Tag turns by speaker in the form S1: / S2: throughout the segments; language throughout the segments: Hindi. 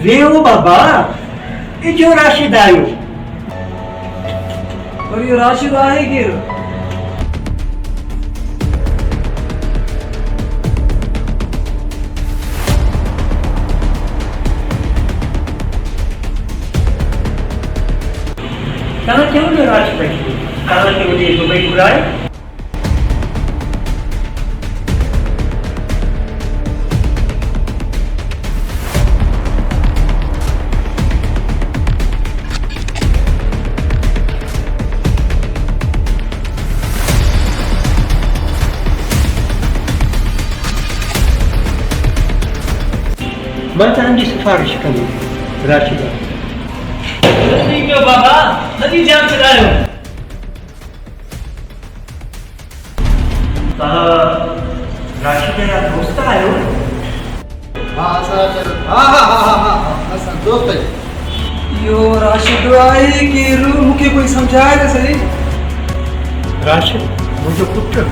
S1: वेहो बाबा ये जो राशिद आयो
S2: पर ये राशिद आहे केरु?
S1: तव्हां चयो न राशिद अची तव्हांखे वॾी दुबई घुराए मां तव्हांजी सिफारिश कंदुमि राशिदा
S2: ठीक है बाबा नदी जान चलायो
S1: तव्हां राशिद जा दोस्त आहियो
S3: हाँ असां दोस्त आहियूं।
S2: यो राशिद आहे केरु मूंखे कोई समझाए त सही।
S1: राशिद मुंहिंजो पुटु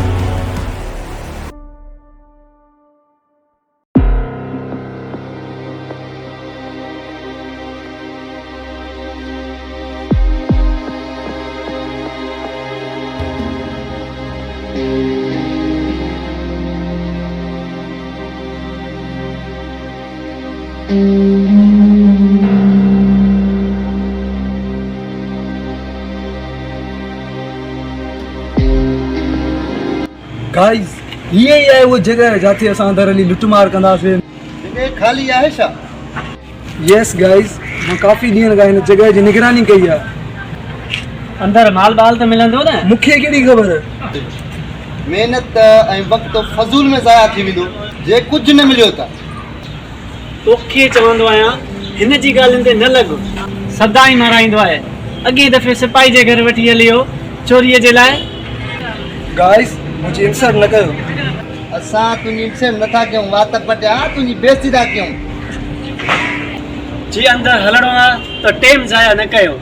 S2: गाइस ये ही आहे वो जगह जाते असां अंदर हली लुटमार कंदासीं।
S3: जगह खाली आहे छा?
S2: यस गाइस मां काफ़ी ॾींहंनि खां हिन जगह जी निगरानी कई आहे।
S4: अंदर माल बाल तो मिलंदो न?
S2: मूंखे कहिड़ी ख़बर?
S3: महिनत ऐं वक़्तु फज़ूल में ज़ाया थी वेंदो जे कुझु न मिलियो त।
S4: तोखे चवंदो आहियां हिन जी ॻाल्हियुनि ते न लॻ, सदा ई माराईंदो आहे। अॻे दफ़े सिपाही जे घर वठी हलियो चोरीअ जे लाइ।
S2: गाइस मुझे इंसल्ट न कयो।
S3: असां तुंहिंजी इंसल्ट नथा कयूं, वात पटिया तुंहिंजी बेइज़्ती था कयूं।
S4: जी अंदर हलणो आहे त टाइम ज़ाया न कयो।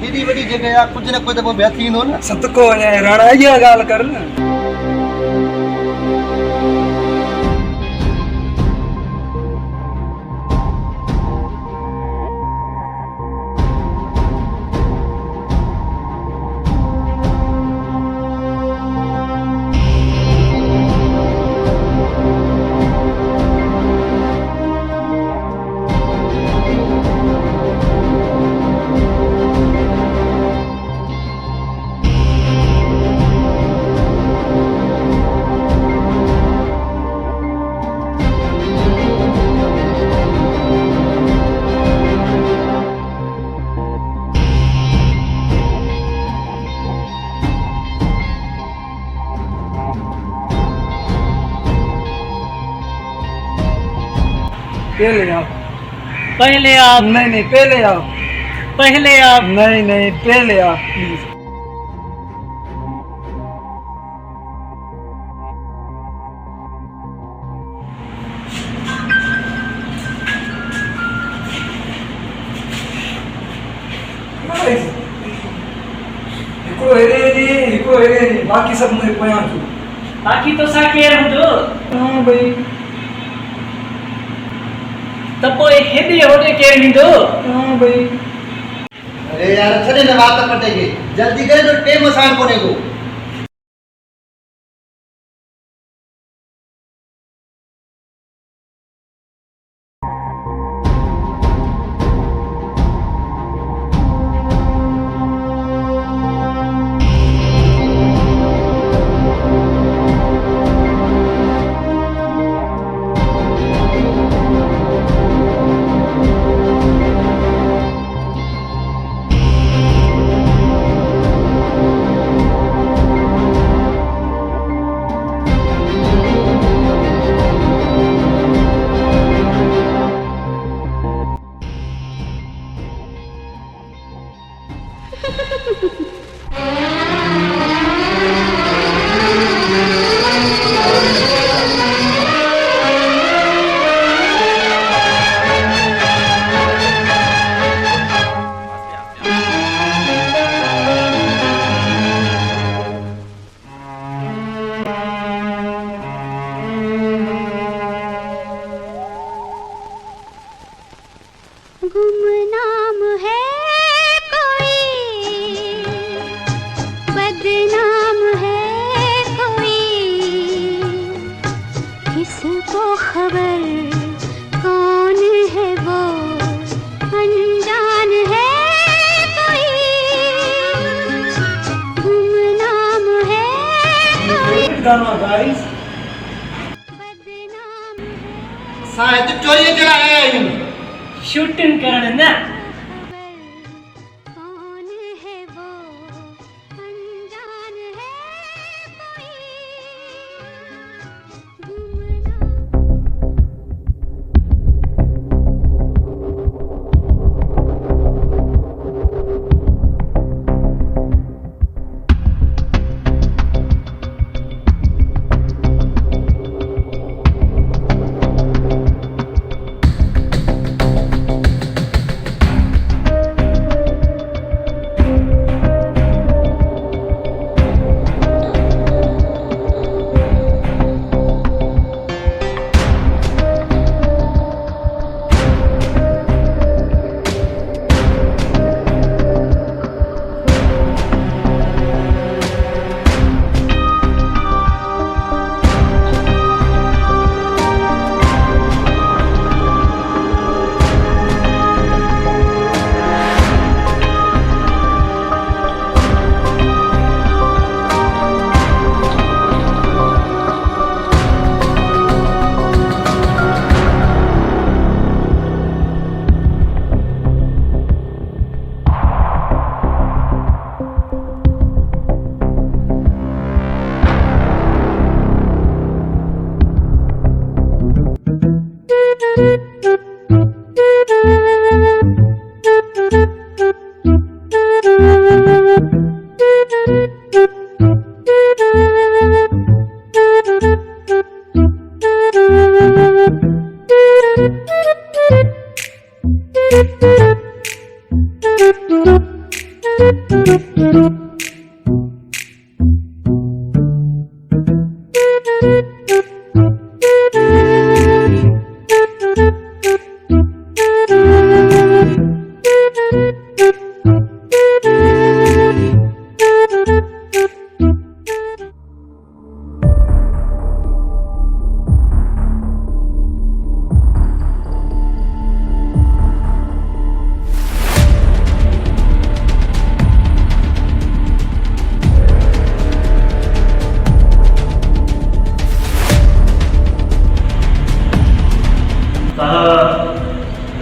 S3: हेॾी वॾी जगह आहे कुझु न कुझु त पोइ ॿिया थी वेंदो न।
S2: सदको वञे राणा इहा ॻाल्हि कर न। पहले आप
S4: पहले आप
S2: नहीं पहले आप
S4: पहले आप
S2: नहीं पहले आप प्लीज। हिकिड़ो हेॾे नी बाक़ी सभु मुंहिंजे पोयां थियो।
S4: बाक़ी तो सा केर हूंदो?
S2: हाँ भाई
S4: त पोइ हेॾे होॾे केर ईंदो?
S2: हाँ भाई
S3: अरे यार छॾे न वात पटे खे, जल्दी करे तो टेम साण कोने को।
S5: गुमनाम है कोई, बदनाम है कोई, किसको खबर कौन है वो, अनजान है कोई, गुमनाम है कोई,
S1: गाना गाइस
S5: बदनाम है
S3: शायद चोरी चला है
S1: शूटिंग करण ना
S5: खबर कौन है वो, अनजान है कोई, गुमनाम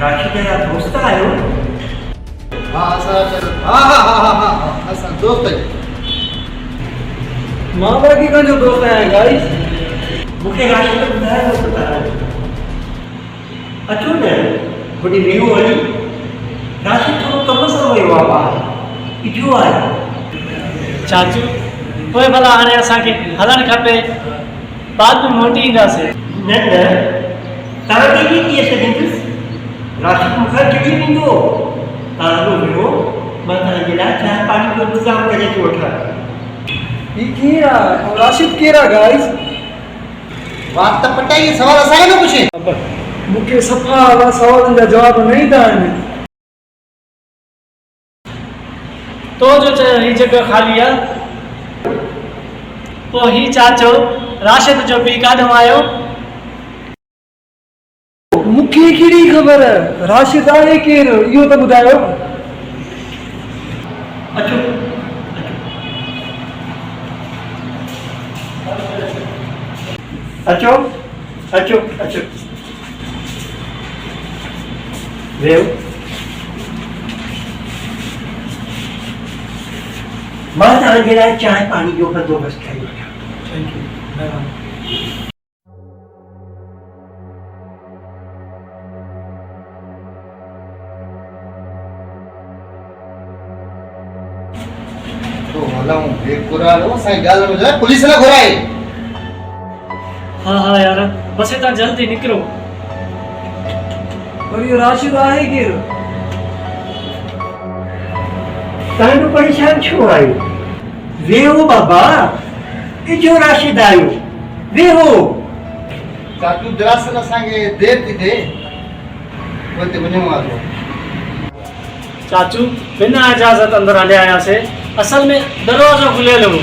S1: राखी तेरा दोस्त आयो
S3: हाँ सर हाँ सर दोस्त है
S2: माँ बाकी का जो दोस्त है गाइस
S1: मुखे राशि तो बुधाया हो पता है अचो ने थोड़ी वीडियो वाली राशि थोड़ो कम सां वियो आहे ॿाहिरि इजो आहे
S4: चाचू पोइ भला हाणे असांखे हलणु खपे, बाद में मोटी ईंदासीं।
S1: न न तव्हांखे बि कीअं छॾींदुसि, राशि मूंखां चिड़ी वेंदो। तव्हां हलो वियो, मां तव्हांजे लाइ चांहि पाणी जो इंतज़ाम करे थो वठां।
S2: ये केरा और राशिद केरा गाइस
S3: बात तो पटाई सवाल असांखे न पुछे
S2: मूंखे सफ़ा वाला सवालनि जा जवाब न ईंदा आहिनि।
S4: तो जो चयो ही जगह खाली आहे, पोइ ही चाचो राशिद जो पीउ काॾों आयो?
S2: मूंखे कहिड़ी ख़बर, राशिद आहे केरु इहो त ॿुधायो।
S1: अचो अचो अचो अचो वेहो। मां तव्हांजे लाइ चांहि पाणी जो बंदोबस्तु करे वठां।
S2: थैंक यू महिरबानी।
S3: तो हलऊं बेकुरालो असांजी ॻाल्हि में जो आहे पुलिस न घुराए।
S4: हाँ हाँ यार, बस इतना जल्दी निकलो।
S2: पर इहो राशिद आहे केरु?
S1: तव्हां परेशान छो आहियो? वेहो बाबा, इजो राशिद आयो, वेहो।
S3: चाचू दरअसल असांखे देरि थी थिए, पोइ हिते वञूं आहे।
S4: चाचू बिना इजाज़त अंदर हले आया से असल में दरवाज़ो खुलियल हो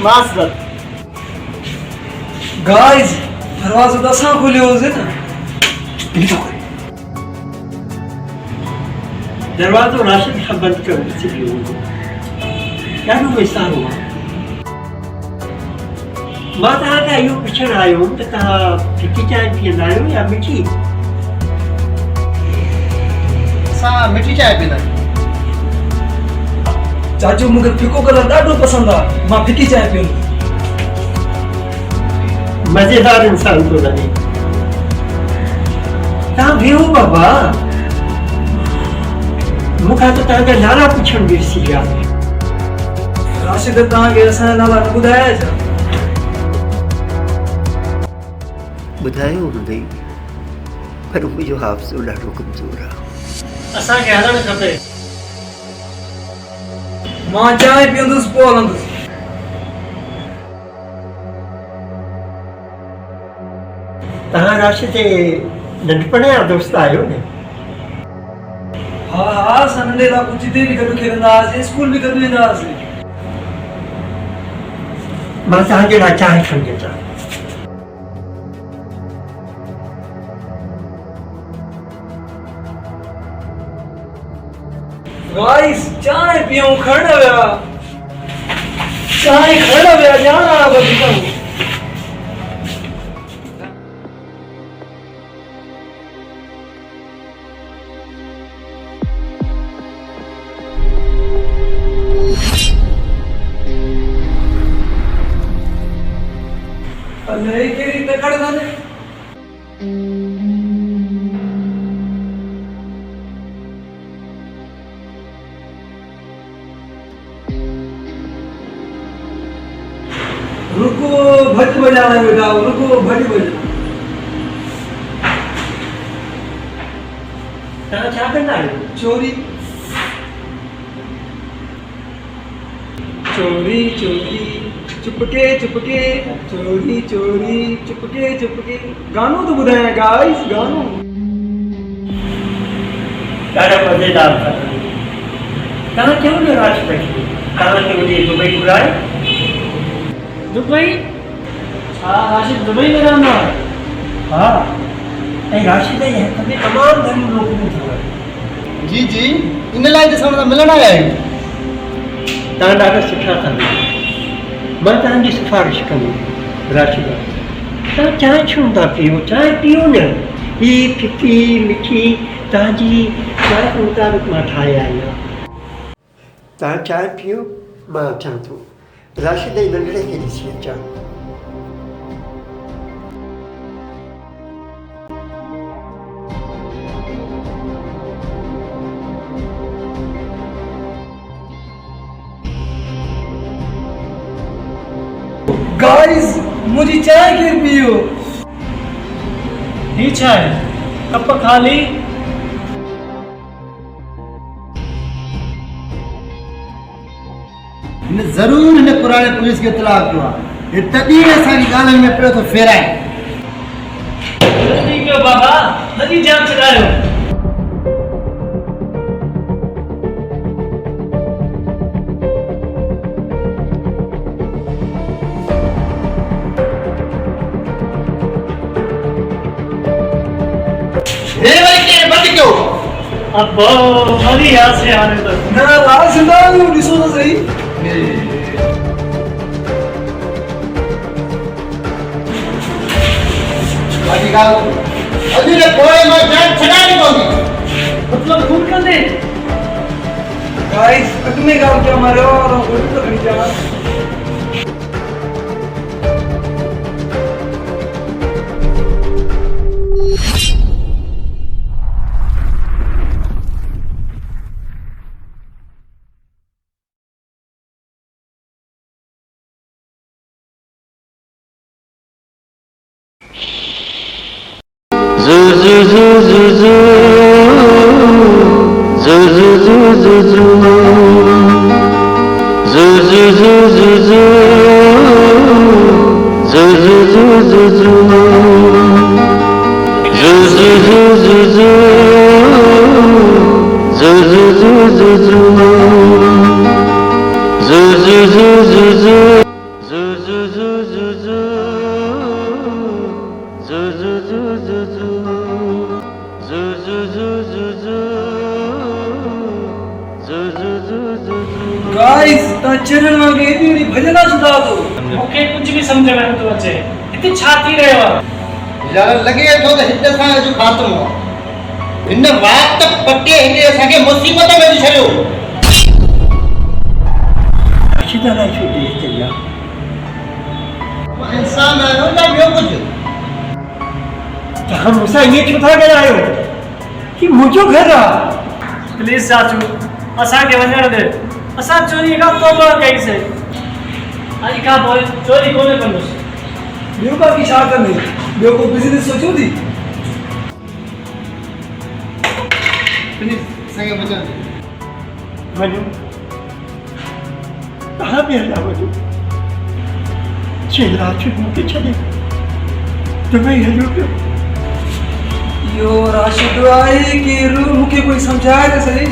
S4: माज़रत
S2: गाइस दरवाज़ो तो असां खोलियो हुजे न
S1: दरवाज़ो राशिद खां बंदि करे छॾियो हूंदो ॾाढो विसारो आहे मां तव्हां खां इहो पुछणु आयो हुउमि त तव्हां फिकी चांहि पीअंदा आहियो या मिठी
S3: असां मिठी चांहि पीअंदा आहियूं।
S2: चाचू मूंखे फिको कलर ॾाढो पसंदि आहे मां फिकी चांहि पीअंदुसि
S1: मज़ेदार इंसान थो लॻे तव्हां वियो बाबा मूंखां त तव्हांजा नाला पुछणु विरसी विया
S2: राशिद तव्हांखे असांजा नाला न ॿुधाया छा
S1: ॿुधायो हूंदई पर मुंहिंजो हाफ़्ज़ो ॾाढो कमज़ोर आहे
S4: असांखे हलणु खपे
S2: मां चांहि पीअंदुसि पोइ हलंदुसि
S1: तव्हां राशिद जे नंढपण जा दोस्त आहियो न
S2: हा हा असां नंढे लाइ कुझु बि गॾु खेॾंदा हुआसीं स्कूल बि गॾु वेंदा हुआसीं
S1: मां तव्हांजे लाइ चांहि खणी अचां
S2: गाइस चांहि पियूं खणण विया चांहि खणण विया ॼाणा वधीक अरे कहिड़ी तकड़ कान्हे रुको भट बजाना बेटा रुको भट बजाना
S1: तव्हां छा कंदा आहियो
S2: चोरी चोरी चोरी चुपके चुपके चोरी चोरी चुपके चुपके गानो तो ॿुधायां गाइस गानो
S1: ॾाढा मज़ेदार था तव्हां चयो न राशिद खे तव्हांखे वञी दुबई घुराए
S4: दुबई छा राशिद दुबई में रहंदो आहे
S1: हा ऐं राशिद जे हथ में तमामु घणियूं नौकरियूं अथव
S3: जी जी इन लाइ त असां सां मिलण आया आहियूं
S1: तव्हां ॾाढा सुठा था मिलो मां तव्हांजी सिफारिश कंदुमि राशिद तव्हां चांहि छो था पियो चांहि पियो न हीअ फिकी मिठी तव्हांजी ज़ाइफ़ मुताबिक़ मां ठाहे आई आहियां तव्हां चांहि पियो मां अचां थो राशिद जे नंढड़े खे ॾिसी अचां
S2: गाइस मुझे चाय के पियो
S4: ही छा आहे कप खाली
S3: हिन ज़रूरु हिन पुराणे पुलिस खे इतलाह कयो आहे हे तॾहिं असांजी ॻाल्हियुनि में पियो थो फेराए
S4: जल्दी कयो बाबा नदी जाम छॾायो
S3: हे वरी केरु बंदि कयो
S4: अब मरी आसे आने तक
S2: ना राज जिंदा ॾिसो त सही
S3: बाक़ी ॻाल्हि अॼु जे पोइ मां जान छॾाइणी पवंदी
S4: मतलब खून कंदे
S2: गाइस अॻ में ॻाल्हि कया मां रहियो वारो घटि थो खणी चवां
S6: Zoo, zoo, zoo, zoo, zoo, zoo, zoo, zoo.
S2: Guys ता चैनल में के एडी भजना सुधा दो
S4: मूंखे कुछ भी समझ में नथो अचे हिते छा थी रहियो आहे
S3: यार लगे थो त हिते सां जो ख़ात्मो आहे हिन वात पटे हिते असांखे मुसीबत में विझी छॾियो
S1: अच्छी तरह छो दे चलिया
S3: इंसान आहियो या ॿियो कुझु
S1: तव्हां मूंसां ईअं छो था ॻाल्हायो कि मुंहिंजो घर आहे
S4: प्लीज चाचू असांखे वञण दे असां चोरी खां तौबा कईसीं अॼु खां पोइ चोरी कोन कंदुसि
S2: ॿियो बाक़ी छा कंदे ॿियो को बिज़नेस सोचियो थी
S3: प्लीज असांखे वञण ॾे
S1: वञो तव्हां बि हलिया वञो चेला छो मूंखे छॾे दुबई हलियो पियो
S2: यो राशिद आहे कि मूंखे कोई समझाए त सही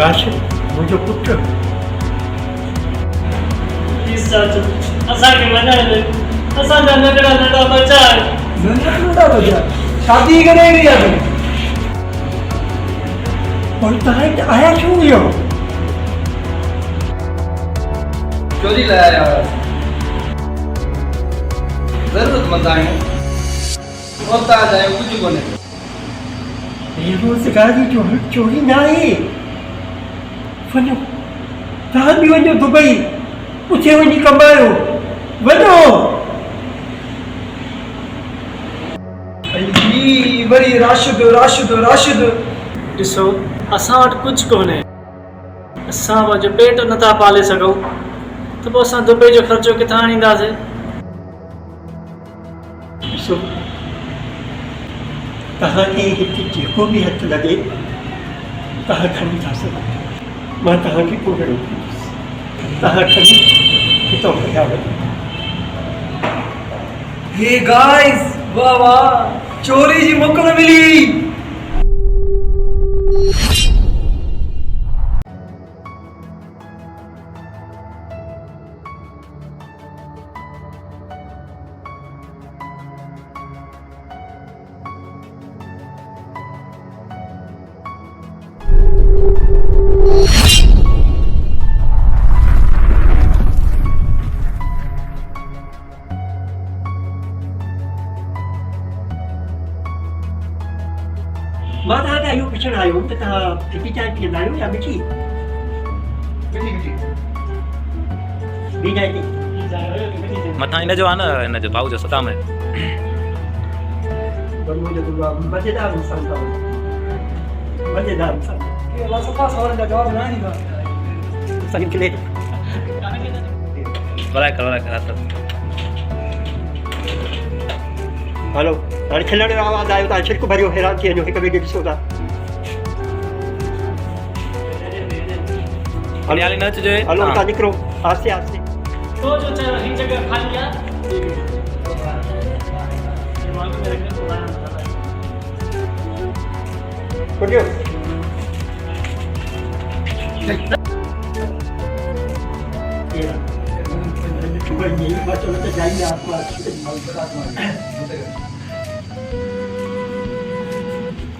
S1: राशिद मुंहिंजो पुटु
S4: प्लीज चाचू असांखे वञण दे असांजा नंढड़ा नंढड़ा बच्चा आहिनि
S2: नंढा बजा शादी करे रही आहे
S1: और तव्हां हिते आया छो हुयो
S3: चोरी लाइ आया हुआसीं ज़रूरतमंद आहियूं मोहताज आहियूं कुझु कोन्हे
S1: बेरोज़गारी जो हक़ चोरी न आहे वञो तव्हां बि वञो दुबई उते वञी कमायो वञो
S2: ही वरी राशिद राशिद राशिद
S4: ॾिसो असां वटि कुझु कोन्हे असां पंहिंजो पेट नथा पाले सघूं त पोइ असां दुबई जो ख़र्चो किथां आणींदासीं
S1: ॾिसो तव्हांखे हिते जेको बि हथु लॻे तव्हां खणी था सघो मां तव्हांखे कोन रोकींदुसि तव्हां खणी हितां हलिया वञो
S2: हे गाइस वाह वाह चोरी जी मोकल मिली
S1: मां तव्हांखे इहो पुछणु आयो त तव्हां फिकी चांहि पीअंदा आहियो या मिठी
S3: मिठी मिठी
S1: ॿी चांहि ते
S6: मथां हिन जो आहे न हिन जो भाऊ जो सदाम आहे
S1: मुंहिंजो गुरू आहे मज़ेदार इंसान अथव मज़ेदार इंसान
S2: के अल्लाह सफा सवाल जा जवाब ना ॾींदा
S1: सही खिले
S6: वराए कर
S1: हलो हाणे खिलण जो आवाज़ु आयो तव्हां छिड़क भरियो हैरान थी वञो हिकु ॿिए खे ॾिसो था
S6: हरियाली न अचिजे
S1: हलो तव्हां निकिरो आस्ते आस्ते
S4: तो जो चयो ही जगह खाली आहे
S1: पुॼो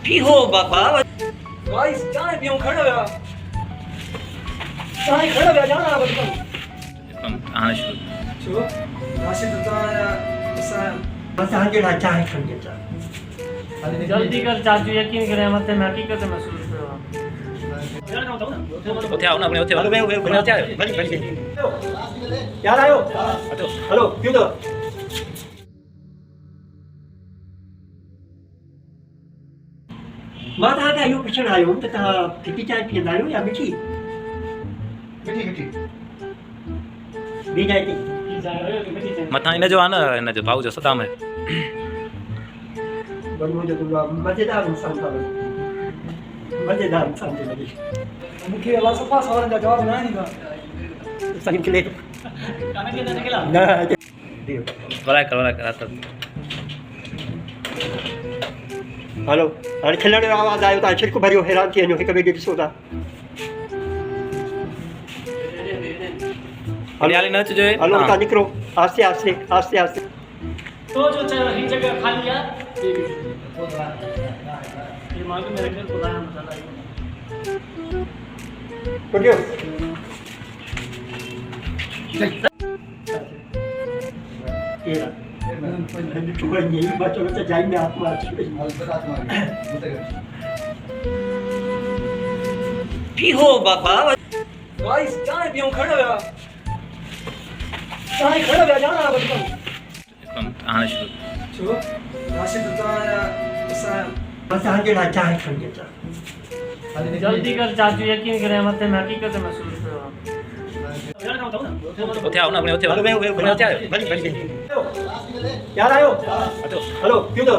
S6: पीहो बाबा
S2: गाइस चाय पियो खड़ा हुआ चाय खड़ा हुआ जाना बचपन
S6: हाणे शुरू
S2: छो राशिद तव्हां असां
S1: मां तव्हांजे लाइ चांहि खणी अचां
S4: जल्दी कर चाचू यकीन करे मथे में हकीकत महसूस कयो
S6: उथे आओ ना अपने उथे
S1: हलो वेहो
S6: अपने उथे आओ
S1: भली याद आयो हलो क्यों तो मां तव्हांखे इहो पुछणु आयो त तव्हां फिकी चांहि पीअंदा आहियो या मिठी
S3: मिठी मिठी
S1: ॿी चांहि ते
S6: मथां हिन जो आहे न हिन जो भाऊ जो सदाम आहे
S1: मुंहिंजो गुरू आहे मज़ेदार इंसान अथव मज़ेदार इंसान थो लॻे
S2: मूंखे अल्लाह सफा सवाल जा जवाब ना ॾींदा
S1: सही खिले न
S6: वराए कर
S1: हलो हाणे खिलण जो आवाज़ु आयो तव्हां छिड़क भरियो हैरान थी वञो हिकु ॿिए खे ॾिसो था
S6: हरियाली न जो है
S1: हलो
S6: हाँ।
S1: तव्हां निकिरो आस्ते आस्ते आस्ते आस्ते
S4: तो जो चलो ही जगह खाली है ये मां को मेरे घर बुलाया मसाला
S1: पुटियो Era. Cuma ni macam macam jaya aku macam.
S6: पीहो बाबा
S2: गाइस चाय पियो खड़ा हुआ
S1: Saya kalau dah jalan apa tu?
S6: आना शुरू
S2: छो राशिद बताया ऐसा
S1: Masa anda nak cari kerja tu.
S4: जल्दी कर चाचू यकीन करें मत मैं हकीकत महसूस कर रहा हूं
S6: उठे आओ ना अपने उठे आओ
S1: Hello,
S6: अपने उठे आओ
S1: balik balik. Jalan ayo. Hello, kita.